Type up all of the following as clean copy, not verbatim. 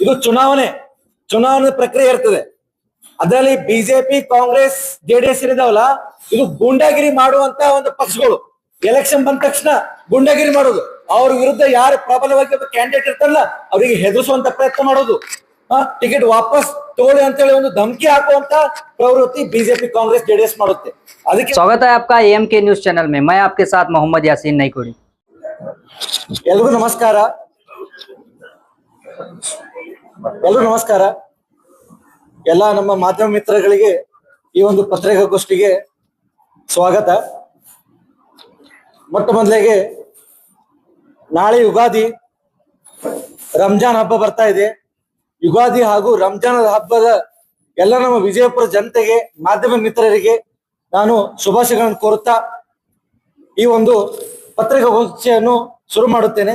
ಇದು ಚುನಾವಣೆ ಪ್ರಕ್ರಿಯೆ ಇರ್ತದೆ. ಅದರಲ್ಲಿ ಬಿಜೆಪಿ, ಕಾಂಗ್ರೆಸ್, ಜೆಡಿಎಸ್ ಇದಾವಲ್ಲ, ಇದು ಗೂಂಡಾಗಿರಿ ಮಾಡುವಂತ ಒಂದು ಪಕ್ಷಗಳು. ಎಲೆಕ್ಷನ್ ಬಂದ ತಕ್ಷಣ ಗೂಂಡಾಗಿರಿ ಮಾಡೋದು, ಅವ್ರ ವಿರುದ್ಧ ಯಾರು ಪ್ರಬಲವಾಗಿ ಕ್ಯಾಂಡಿಡೇಟ್ ಇರ್ತಾರಲ್ಲ ಅವರಿಗೆ ಹೆದರಿಸುವಂತ ಪ್ರಯತ್ನ ಮಾಡೋದು, ಟಿಕೆಟ್ ವಾಪಸ್ ತಗೊಳ್ಳಿ ಅಂತೇಳಿ ಒಂದು ಧಮಕಿ ಹಾಕುವಂತ ಪ್ರವೃತ್ತಿ ಬಿಜೆಪಿ, कांग्रेस, जेडीएस ಮಾಡುತ್ತೆ. ಅದಕ್ಕೆ स्वागत है आपका एएमके न्यूज चैनल में। मैं आपके साथ मोहम्मद यासीन नईकोड़ी। ಎಲ್ರಿಗೂ ನಮಸ್ಕಾರ. ಎಲ್ಲ ನಮ್ಮ ಮಾಧ್ಯಮ ಮಿತ್ರಗಳಿಗೆ ಈ ಒಂದು ಪತ್ರಿಕಾಗೋಷ್ಠಿಗೆ ಸ್ವಾಗತ. ಮೊಟ್ಟ ಮೊದಲಿಗೆ ನಾಳೆ ಯುಗಾದಿ, ರಂಜಾನ್ ಹಬ್ಬ ಬರ್ತಾ ಇದೆ. ಯುಗಾದಿ ಹಾಗೂ ರಂಜಾನ್ ಹಬ್ಬದ ಎಲ್ಲ ನಮ್ಮ ವಿಜಯಪುರ ಜನತೆಗೆ, ಮಾಧ್ಯಮ ಮಿತ್ರರಿಗೆ ನಾನು ಶುಭಾಶಯಗಳನ್ನು ಕೋರುತ್ತಾ ಈ ಒಂದು ಪತ್ರಿಕಾಗೋಷ್ಠಿಯನ್ನು ಶುರು ಮಾಡುತ್ತೇನೆ.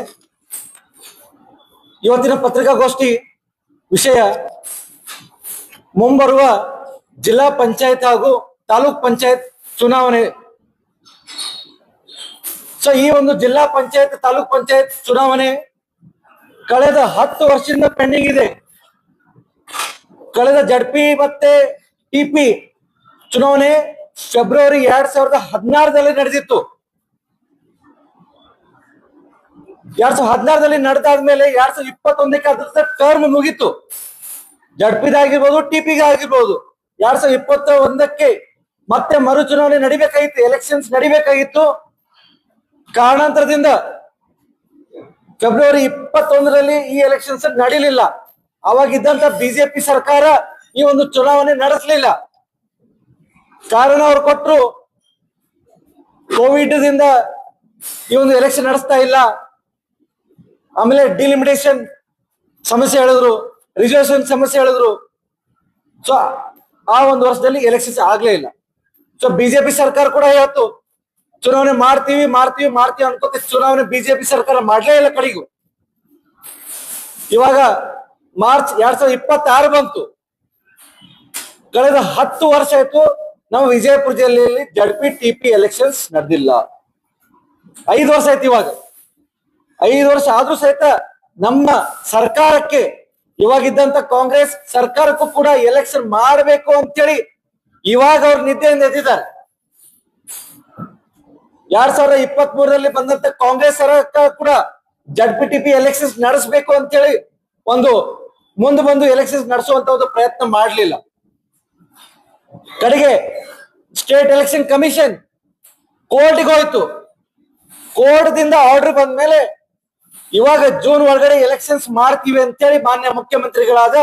ಇವತ್ತಿನ ಪತ್ರಿಕಾಗೋಷ್ಠಿ ವಿಷಯ ಮುಂಬರುವ ಜಿಲ್ಲಾ ಪಂಚಾಯತ್ ಹಾಗೂ ತಾಲೂಕ್ ಪಂಚಾಯತ್ ಚುನಾವಣೆ. ಸೊ ಈ ಒಂದು ಜಿಲ್ಲಾ ಪಂಚಾಯತ್, ತಾಲೂಕ್ ಪಂಚಾಯತ್ ಚುನಾವಣೆ ಕಳೆದ 10 ವರ್ಷದಿಂದ ಪೆಂಡಿಂಗ್ ಇದೆ. ಕಳೆದ ಜಡ್ಪಿ ಮತ್ತೆ ಟಿಪಿ ಚುನಾವಣೆ ಫೆಬ್ರವರಿ 2016ರಲ್ಲಿ ನಡೆದಿತ್ತು. 2016ರಲ್ಲಿ ನಡೆದಾದ್ಮೇಲೆ 2021ಕ್ಕೆ ಅದ್ರ ಟರ್ಮ್ ಮುಗಿತ್ತು. ಜಡ್ಪಿದಾಗಿರ್ಬೋದು, ಟಿಪಿಗೆ ಆಗಿರ್ಬೋದು. 2021ಕ್ಕೆ ಮತ್ತೆ ಮರು ಚುನಾವಣೆ ನಡಿಬೇಕಾಗಿತ್ತು, ಎಲೆಕ್ಷನ್ಸ್ ನಡಿಬೇಕಾಗಿತ್ತು. ಕಾರಣಾಂತರದಿಂದ ಫೆಬ್ರವರಿ 21ರಲ್ಲಿ ಈ ಎಲೆಕ್ಷನ್ಸ್ ನಡೀಲಿಲ್ಲ. ಅವಾಗಿದ್ದಂತ ಬಿಜೆಪಿ ಸರ್ಕಾರ ಈ ಒಂದು ಚುನಾವಣೆ ನಡೆಸಲಿಲ್ಲ. ಕಾರಣ ಅವ್ರು ಕೊಟ್ಟರು, ಕೋವಿಡ್ ದಿಂದ ಈ ಒಂದು ಎಲೆಕ್ಷನ್ ನಡೆಸ್ತಾ ಇಲ್ಲ. ಆಮೇಲೆ ಡಿಲಿಮಿಟೇಷನ್ ಸಮಸ್ಯೆ ಹೇಳಿದ್ರು, ರಿಸರ್ವೇಶನ್ ಸಮಸ್ಯೆ ಹೇಳಿದ್ರು. ಸೊ ಆ ಒಂದು ವರ್ಷದಲ್ಲಿ ಎಲೆಕ್ಷನ್ಸ್ ಆಗ್ಲೇ ಇಲ್ಲ. ಸೊ ಬಿಜೆಪಿ ಸರ್ಕಾರ ಕೂಡ ಹೇಳ್ತು ಚುನಾವಣೆ ಮಾಡ್ತೀವಿ ಅನ್ಕೋತ ಚುನಾವಣೆ ಬಿಜೆಪಿ ಸರ್ಕಾರ ಮಾಡ್ಲೇ ಇಲ್ಲ. ಕಡೆಗೂ ಇವಾಗ ಮಾರ್ಚ್ 2026 ಬಂತು. ಕಳೆದ 10 ವರ್ಷ ಆಯ್ತು ನಮ್ಮ ವಿಜಯಪುರ ಜಿಲ್ಲೆಯಲ್ಲಿ ಜಡ್ಪಿ ಟಿಪಿ ಎಲೆಕ್ಷನ್ಸ್ ನಡೆದಿಲ್ಲ. 5 ವರ್ಷ ಆಯ್ತು. ಇವಾಗ 5 ವರ್ಷ ಆದ್ರೂ ಸಹಿತ ನಮ್ಮ ಸರ್ಕಾರಕ್ಕೆ, ಇವಾಗಿದ್ದಂತ ಕಾಂಗ್ರೆಸ್ ಸರ್ಕಾರಕ್ಕೂ ಕೂಡ ಎಲೆಕ್ಷನ್ ಮಾಡಬೇಕು ಅಂತೇಳಿ ಇವಾಗ ಅವ್ರ ನಿದ್ದೆಯಿಂದ ಎದ್ದಿದ್ದಾರೆ. 2023ರಲ್ಲಿ ಬಂದಂತ ಕಾಂಗ್ರೆಸ್ ಸರ್ಕಾರ ಕೂಡ ಜಡ್ಪಿ ಟಿಪಿ ಎಲೆಕ್ಷನ್ಸ್ ನಡೆಸಬೇಕು ಅಂತೇಳಿ ಒಂದು ಮುಂದೆ ಬಂದು ಎಲೆಕ್ಷನ್ಸ್ ನಡೆಸುವಂತ ಒಂದು ಪ್ರಯತ್ನ ಮಾಡಲಿಲ್ಲ. ಕಡೆಗೆ ಸ್ಟೇಟ್ ಎಲೆಕ್ಷನ್ ಕಮಿಷನ್ ಕೋರ್ಟ್ಗೆ ಹೋಯ್ತು. ಕೋರ್ಟ್ ದಿಂದ ಆರ್ಡರ್ ಬಂದ ಮೇಲೆ ಇವಾಗ ಜೂನ್ ಒಳಗಡೆ ಎಲೆಕ್ಷನ್ಸ್ ಮಾಡ್ತೀವಿ ಅಂತೇಳಿ ಮಾನ್ಯ ಮುಖ್ಯಮಂತ್ರಿಗಳಾದ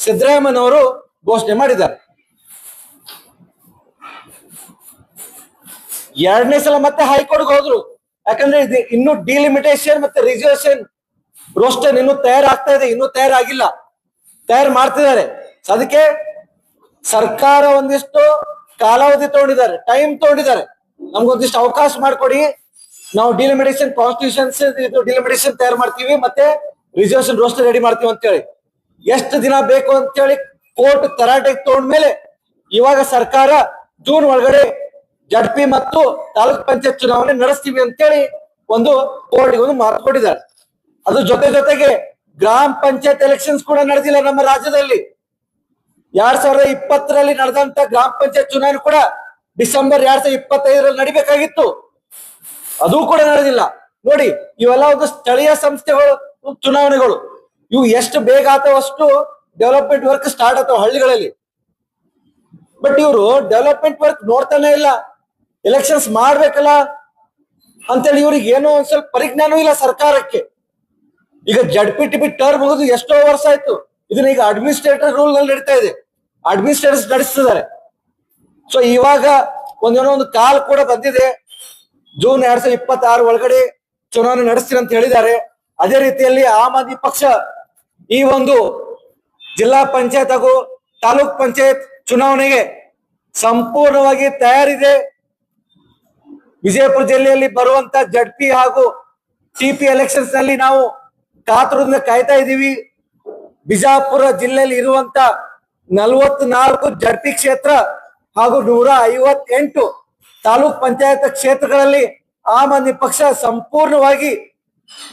ಸಿದ್ದರಾಮಯ್ಯನವರು ಘೋಷಣೆ ಮಾಡಿದ್ದಾರೆ. 2ನೇ ಸಲ ಮತ್ತೆ ಹೈಕೋರ್ಟ್ಗೆ ಹೋದ್ರು. ಯಾಕಂದ್ರೆ ಇದು ಇನ್ನು ಡಿಲಿಮಿಟೇಷನ್ ಮತ್ತೆ ರಿಸರ್ವೇಶನ್ ರೋಸ್ಟರ್ ಇನ್ನು ತಯಾರಾಗ್ತಾ ಇದೆ, ಇನ್ನೂ ತಯಾರಾಗಿಲ್ಲ, ತಯಾರು ಮಾಡ್ತಿದ್ದಾರೆ. ಅದಕ್ಕೆ ಸರ್ಕಾರ ಒಂದಿಷ್ಟು ಕಾಲಾವಧಿ ತಗೊಂಡಿದ್ದಾರೆ, ಟೈಮ್ ತಗೊಂಡಿದ್ದಾರೆ. ನಮ್ಗೊಂದಿಷ್ಟು ಅವಕಾಶ ಮಾಡ್ಕೊಡಿ, ನಾವು ಡಿಲಿಮಿಟೇಷನ್ ಕಾನ್ಸ್ಟಿಟ್ಯೂಷನ್ಸ್ ಡಿಲಿಮಿಟೇಷನ್ ತಯಾರು ಮಾಡ್ತೀವಿ, ಮತ್ತೆ ರಿಸರ್ವೇಶನ್ ರೋಸ್ಟರ್ ರೆಡಿ ಮಾಡ್ತೀವಿ ಅಂತೇಳಿ. ಎಷ್ಟು ದಿನ ಬೇಕು ಅಂತೇಳಿ ಕೋರ್ಟ್ ತರಾಟೆಗೆ ತಗೊಂಡ್ಮೇಲೆ ಇವಾಗ ಸರ್ಕಾರ ಜೂನ್ ಒಳಗಡೆ ಜಡ್ಪಿ ಮತ್ತು ತಾಲೂಕ್ ಪಂಚಾಯತ್ ಚುನಾವಣೆ ನಡೆಸ್ತೀವಿ ಅಂತೇಳಿ ಒಂದು ಕೋರ್ಟ್ಗೆ ಒಂದು ಮಾತು ಕೊಟ್ಟಿದ್ದಾರೆ. ಅದ್ರ ಜೊತೆಗೆ ಗ್ರಾಮ ಪಂಚಾಯತ್ ಎಲೆಕ್ಷನ್ಸ್ ಕೂಡ ನಡೆದಿಲ್ಲ ನಮ್ಮ ರಾಜ್ಯದಲ್ಲಿ. 2020ರಲ್ಲಿ ನಡೆದಂತ ಗ್ರಾಮ ಪಂಚಾಯತ್ ಚುನಾವಣೆ ಕೂಡ ಡಿಸೆಂಬರ್ 2025ರಲ್ಲಿ ನಡಿಬೇಕಾಗಿತ್ತು, ಅದು ಕೂಡ ನಡೆದಿಲ್ಲ. ನೋಡಿ, ಇವೆಲ್ಲ ಒಂದು ಸ್ಥಳೀಯ ಸಂಸ್ಥೆಗಳು ಚುನಾವಣೆಗಳು. ಇವು ಎಷ್ಟು ಬೇಗ ಆತವ ಅಷ್ಟು ಡೆವಲಪ್ಮೆಂಟ್ ವರ್ಕ್ ಸ್ಟಾರ್ಟ್ ಆಗ್ತಾವ ಹಳ್ಳಿಗಳಲ್ಲಿ. ಬಟ್ ಇವರು ಡೆವಲಪ್ಮೆಂಟ್ ವರ್ಕ್ ನೋಡ್ತಾನೆ ಇಲ್ಲ, ಎಲೆಕ್ಷನ್ಸ್ ಮಾಡ್ಬೇಕಲ್ಲ ಅಂತೇಳಿ ಇವ್ರಿಗೆ ಏನೋ ಒಂದ್ ಸ್ವಲ್ಪ ಪರಿಜ್ಞಾನವೂ ಇಲ್ಲ ಸರ್ಕಾರಕ್ಕೆ. ಈಗ ಜಡ್ಪಿ ಟಿಪಿ ಟರ್ಮ್ ಮುಗಿದು ಎಷ್ಟೋ ವರ್ಷ ಆಯ್ತು. ಇದನ್ನ ಈಗ ಅಡ್ಮಿನಿಸ್ಟ್ರೇಟರ್ ರೂಲ್ ನಲ್ಲಿ ನಡೀತಾ ಇದೆ, ಅಡ್ಮಿನಿಸ್ಟ್ರೇಟರ್ಸ್ ನಡೆಸ್ತಿದ್ದಾರೆ. ಸೊ ಇವಾಗ ಒಂದೇನೋ ಒಂದು ಕಾಲ್ ಕೂಡ ಬಂದಿದೆ, ಜೂನ್ 2026 ಒಳಗಡೆ ಚುನಾವಣೆ ನಡೆಸ್ತೀನಿ ಅಂತ ಹೇಳಿದ್ದಾರೆ. ಅದೇ ರೀತಿಯಲ್ಲಿ ಆಮ್ ಆದ್ಮಿ ಪಕ್ಷ ಈ ಒಂದು ಜಿಲ್ಲಾ ಪಂಚಾಯತ್ ಹಾಗೂ ತಾಲೂಕ್ ಪಂಚಾಯತ್ ಚುನಾವಣೆಗೆ ಸಂಪೂರ್ಣವಾಗಿ ತಯಾರಿದೆ. ವಿಜಯಪುರ ಜಿಲ್ಲೆಯಲ್ಲಿ ಬರುವಂತ ಜಡ್ಪಿ ಹಾಗೂ ಟಿಪಿ ಎಲೆಕ್ಷನ್ಸ್ ನಲ್ಲಿ ನಾವು ಕಾತುರದಿಂದ ಕಾಯ್ತಾ ಇದ್ದೀವಿ. ಬಿಜಾಪುರ ಜಿಲ್ಲೆಯಲ್ಲಿ ಇರುವಂತ 44 ಜಡ್ಪಿ ಕ್ಷೇತ್ರ ಹಾಗೂ 158 ತಾಲೂಕ್ ಪಂಚಾಯತ್ ಕ್ಷೇತ್ರಗಳಲ್ಲಿ ಆಮ್ ಆದ್ಮಿ ಪಕ್ಷ ಸಂಪೂರ್ಣವಾಗಿ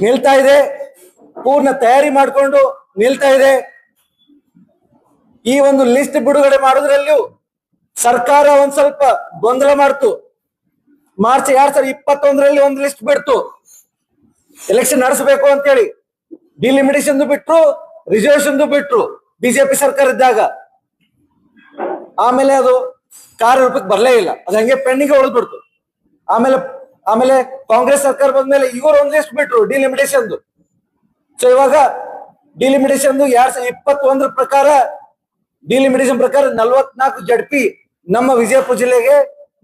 ನಿಲ್ತಾ ಇದೆ, ಪೂರ್ಣ ತಯಾರಿ ಮಾಡಿಕೊಂಡು ನಿಲ್ತಾ ಇದೆ. ಈ ಒಂದು ಲಿಸ್ಟ್ ಬಿಡುಗಡೆ ಮಾಡೋದ್ರಲ್ಲಿಯೂ ಸರ್ಕಾರ ಒಂದ್ ಸ್ವಲ್ಪ ಗೊಂದಲ ಮಾಡ್ತು. ಮಾರ್ಚ್ 2021ರಲ್ಲಿ ಒಂದು ಲಿಸ್ಟ್ ಬಿಡ್ತು, ಎಲೆಕ್ಷನ್ ನಡೆಸಬೇಕು ಅಂತೇಳಿ. ಡಿಲಿಮಿಟೇಷನ್ ಬಿಟ್ರು, ರಿಸರ್ವೇಶನ್ ಬಿಟ್ರು ಬಿಜೆಪಿ ಸರ್ಕಾರ ಇದ್ದಾಗ. ಆಮೇಲೆ ಅದು ಕಾರ್ಯರೂಪಕ್ಕೆ ಬರಲೇ ಇಲ್ಲ, ಅದು ಹಂಗೆ ಪೆಂಡಿಂಗ್ ಉಳಿದ್ಬಿಡ್ತು. ಆಮೇಲೆ ಕಾಂಗ್ರೆಸ್ ಸರ್ಕಾರ ಬಂದ್ಮೇಲೆ ಇವರು ಒಂದ್ ಲಿಸ್ಟ್ ಬಿಟ್ರು ಡಿಲಿಮಿಟೇಷನ್. ಸೊ ಇವಾಗ ಡಿಲಿಮಿಟೇಷನ್ 2021 ಪ್ರಕಾರ, ಡಿಲಿಮಿಟೇಷನ್ ಪ್ರಕಾರ 44 ಜಡ್ಪಿ ನಮ್ಮ ವಿಜಯಪುರ ಜಿಲ್ಲೆಗೆ,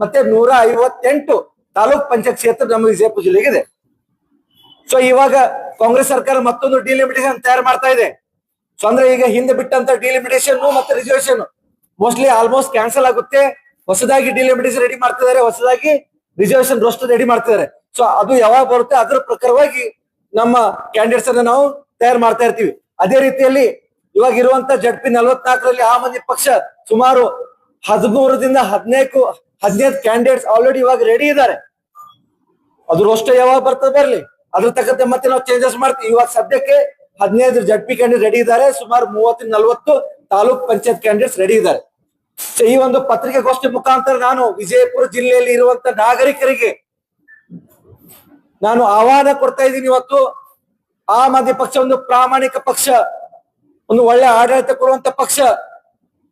ಮತ್ತೆ 158 ತಾಲೂಕ್ ಪಂಚಾಯತ್ ಕ್ಷೇತ್ರ ನಮ್ಮ ವಿಜಯಪುರ ಜಿಲ್ಲೆಗೆ ಇದೆ. ಸೊ ಇವಾಗ ಕಾಂಗ್ರೆಸ್ ಸರ್ಕಾರ ಮತ್ತೊಂದು ಡಿಲಿಮಿಟೇಷನ್ ತಯಾರು ಮಾಡ್ತಾ ಇದೆ. ಸೊ ಅಂದ್ರೆ ಈಗ ಹಿಂದೆ ಬಿಟ್ಟಂತ ಡಿಲಿಮಿಟೇಷನ್ ಮತ್ತೆ ರಿಸರ್ವೇಶನ್ ಮೋಸ್ಟ್ಲಿ ಆಲ್ಮೋಸ್ಟ್ ಕ್ಯಾನ್ಸಲ್ ಆಗುತ್ತೆ. ಹೊಸದಾಗಿ ಡಿಲಿಮಿಟೇಷನ್ ರೆಡಿ ಮಾಡ್ತಿದ್ದಾರೆ, ಹೊಸದಾಗಿ ರಿಸರ್ವೇಶನ್ ರೋಸ್ಟರ್ ರೆಡಿ ಮಾಡ್ತಿದ್ದಾರೆ. ಸೊ ಅದು ಯಾವಾಗ ಬರುತ್ತೆ ಅದರ ಪ್ರಕಾರವಾಗಿ ನಮ್ಮ ಕ್ಯಾಂಡಿಡೇಟ್ಸ್ ಅನ್ನ ನಾವು ತಯಾರು ಮಾಡ್ತಾ ಇರ್ತೀವಿ. ಅದೇ ರೀತಿಯಲ್ಲಿ ಇವಾಗ ಇರುವಂತ ಜಡ್ಪಿ 44ರಲ್ಲಿ ಆಮ್ ಆದ್ಮಿ ಪಕ್ಷ ಸುಮಾರು 13ರಿಂದ 15 ಕ್ಯಾಂಡಿಡೇಟ್ಸ್ ಆಲ್ರೆಡಿ ಇವಾಗ ರೆಡಿ ಇದ್ದಾರೆ. ಅದು ರೋಸ್ಟರ್ ಯಾವಾಗ ಬರ್ತದೆ ಬರ್ಲಿ, ಅದ್ರ ತಕ್ಕಂತೆ ಮತ್ತೆ ನಾವು ಚೇಂಜಸ್ ಮಾಡ್ತೀವಿ. ಇವಾಗ ಸದ್ಯಕ್ಕೆ 15 ಜಡ್ಪಿ ಕ್ಯಾಂಡಿಡೇಟ್ ರೆಡಿ ಇದ್ದಾರೆ, ಸುಮಾರು 30-40 ತಾಲೂಕ್ ಪಂಚಾಯತ್ ಕ್ಯಾಂಡಿಡೇಟ್ಸ್ ರೆಡಿ ಇದ್ದಾರೆ. ಸೊ ಈ ಒಂದು ಪತ್ರಿಕೆಗೋಷ್ಠಿ ಮುಖಾಂತರ ನಾನು ವಿಜಯಪುರ ಜಿಲ್ಲೆಯಲ್ಲಿ ಇರುವಂತ ನಾಗರಿಕರಿಗೆ ನಾನು ಆಹ್ವಾನ ಕೊಡ್ತಾ ಇದ್ದೀನಿ. ಇವತ್ತು ಆಮ್ ಆದ್ಮಿ ಪಕ್ಷ ಒಂದು ಪ್ರಾಮಾಣಿಕ ಪಕ್ಷ, ಒಂದು ಒಳ್ಳೆ ಆಡಳಿತ ಕೊಡುವಂತ ಪಕ್ಷ.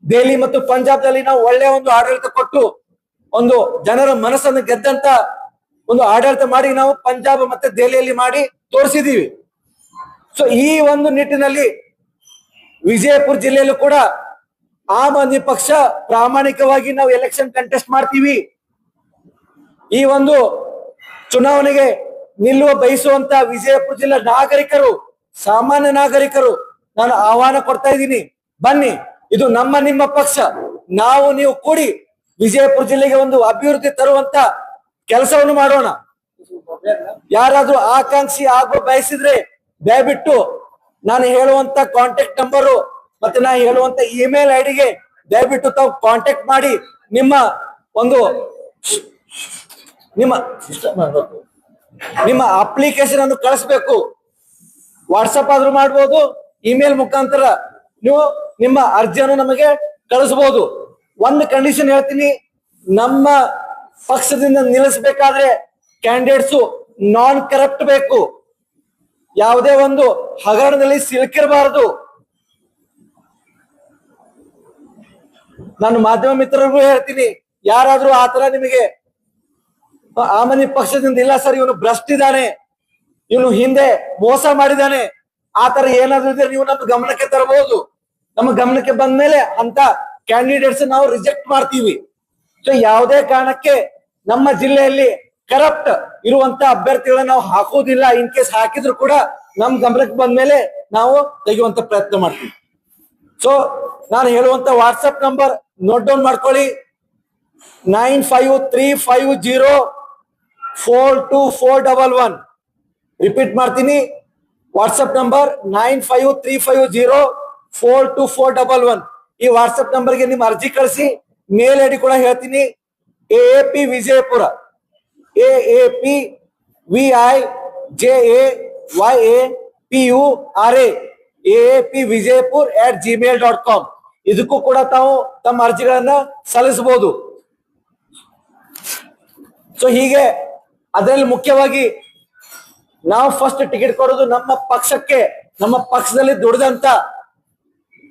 ದೆಹಲಿ ಮತ್ತು ಪಂಜಾಬ್ದಲ್ಲಿ ನಾವು ಒಳ್ಳೆ ಒಂದು ಆಡಳಿತ ಕೊಟ್ಟು ಒಂದು ಜನರ ಮನಸ್ಸನ್ನು ಗೆದ್ದಂತ ಒಂದು ಆಡಳಿತ ಮಾಡಿ ನಾವು ಪಂಜಾಬ್ ಮತ್ತೆ ದೆಹಲಿಯಲ್ಲಿ ಮಾಡಿ ತೋರಿಸಿದೀವಿ. ಸೊ ಈ ಒಂದು ನಿಟ್ಟಿನಲ್ಲಿ ವಿಜಯಪುರ ಜಿಲ್ಲೆಯಲ್ಲೂ ಕೂಡ ಆಮ್ ಆದ್ಮಿ ಪಕ್ಷ ಪ್ರಾಮಾಣಿಕವಾಗಿ ನಾವು ಎಲೆಕ್ಷನ್ ಕಂಟೆಸ್ಟ್ ಮಾಡ್ತೀವಿ. ಈ ಒಂದು ಚುನಾವಣೆಗೆ ನಿಲ್ಲುವ ಬಯಸುವಂತ ವಿಜಯಪುರ ಜಿಲ್ಲಾ ನಾಗರಿಕರು, ಸಾಮಾನ್ಯ ನಾಗರಿಕರು ನಾನು ಆಹ್ವಾನ ಕೊಡ್ತಾ ಇದ್ದೀನಿ. ಬನ್ನಿ, ಇದು ನಮ್ಮ ನಿಮ್ಮ ಪಕ್ಷ. ನಾವು ನೀವು ಕೂಡಿ ವಿಜಯಪುರ ಜಿಲ್ಲೆಗೆ ಒಂದು ಅಭಿವೃದ್ಧಿ ತರುವಂತ ಕೆಲಸವನ್ನು ಮಾಡೋಣ. ಯಾರಾದ್ರೂ ಆಕಾಂಕ್ಷಿ ಆಗೋ ಬಯಸಿದ್ರೆ ದಯವಿಟ್ಟು ನಾನು ಹೇಳುವಂತ ಕಾಂಟ್ಯಾಕ್ಟ್ ನಂಬರು ಮತ್ತೆ ನಾನು ಹೇಳುವಂತ ಇಮೇಲ್ ಐಡಿಗೆ ದಯವಿಟ್ಟು ತಾವು ಕಾಂಟ್ಯಾಕ್ಟ್ ಮಾಡಿ ನಿಮ್ಮ ಅಪ್ಲಿಕೇಶನ್ ಅನ್ನು ಕಳಿಸ್ಬೇಕು. ವಾಟ್ಸಪ್ ಆದ್ರೂ ಮಾಡ್ಬೋದು, ಇಮೇಲ್ ಮುಖಾಂತರ ನೀವು ನಿಮ್ಮ ಅರ್ಜಿಯನ್ನು ನಮಗೆ ಕಳಿಸಬಹುದು. ಒಂದು ಕಂಡೀಷನ್ ಹೇಳ್ತೀನಿ, ನಮ್ಮ ಪಕ್ಷದಿಂದ ನಿಲ್ಲಿಸಬೇಕಾದ್ರೆ ಕ್ಯಾಂಡಿಡೇಟ್ಸು ನಾನ್ ಕರಪ್ಟ್ ಬೇಕು, ಯಾವುದೇ ಒಂದು ಹಗರಣದಲ್ಲಿ ಸಿಲುಕಿರಬಾರದು. ನಾನು ಮಾಧ್ಯಮ ಮಿತ್ರರಿಗೂ ಹೇಳ್ತೀನಿ, ಯಾರಾದ್ರೂ ಆತರ ನಿಮಗೆ ಆಮ್ ಆದ್ಮಿ ಪಕ್ಷದಿಂದ ಇಲ್ಲ ಸರ್ ಇವನು ಭ್ರಷ್ಟ ಇದ್ದಾನೆ, ಇವನು ಹಿಂದೆ ಮೋಸ ಮಾಡಿದ್ದಾನೆ, ಆತರ ಏನಾದ್ರೂ ಇದ್ರೆ ನೀವು ನಮ್ಮ ಗಮನಕ್ಕೆ ತರಬಹುದು. ನಮ್ಮ ಗಮನಕ್ಕೆ ಬಂದ ಮೇಲೆ ಅಂತ ಕ್ಯಾಂಡಿಡೇಟ್ಸ್ ನಾವು ರಿಜೆಕ್ಟ್ ಮಾಡ್ತೀವಿ. ಸೊ ಯಾವುದೇ ಕಾರಣಕ್ಕೆ ನಮ್ಮ ಜಿಲ್ಲೆಯಲ್ಲಿ ಕರಪ್ಟ್ ಇರುವಂತ ಅಭ್ಯರ್ಥಿಗಳನ್ನ ನಾವು ಹಾಕುವುದಿಲ್ಲ. ಇನ್ ಕೇಸ್ ಹಾಕಿದ್ರು ಕೂಡ ನಮ್ ಗಮನಕ್ಕೆ ಬಂದ ಮೇಲೆ ನಾವು ತೆಗೆಯುವಂತ ಪ್ರಯತ್ನ ಮಾಡ್ತೀವಿ. ಸೊ ನಾನು ಹೇಳುವಂತ ವಾಟ್ಸಪ್ ನಂಬರ್ ನೋಟ್ ಡೌನ್ ಮಾಡ್ಕೊಳ್ಳಿ, 9535042411. ರಿಪೀಟ್ ಮಾಡ್ತೀನಿ, ವಾಟ್ಸಪ್ ನಂಬರ್ 9535042411. ಈ ವಾಟ್ಸಪ್ ನಂಬರ್ಗೆ ನಿಮ್ಮ ಅರ್ಜಿ ಕಳಿಸಿ. ಮೇಲ್ ಐಡಿ ಕೂಡ ಹೇಳ್ತೀನಿ, AAP Vijayapura, AAPVIJAYAPURA AAP vijaypur@gmail.com. ಇದಕ್ಕೂ ಕೂಡ ತಾವು ತಮ್ಮ ಅರ್ಜಿಗಳನ್ನ ಸಲ್ಲಿಸಬಹುದು. ಸೊ ಹೀಗೆ ಅದರಲ್ಲಿ ಮುಖ್ಯವಾಗಿ ನಾವು ಫಸ್ಟ್ ಟಿಕೆಟ್ ಕೊಡೋದು ನಮ್ಮ ಪಕ್ಷಕ್ಕೆ, ನಮ್ಮ ಪಕ್ಷದಲ್ಲಿ ದುಡಿದಂತ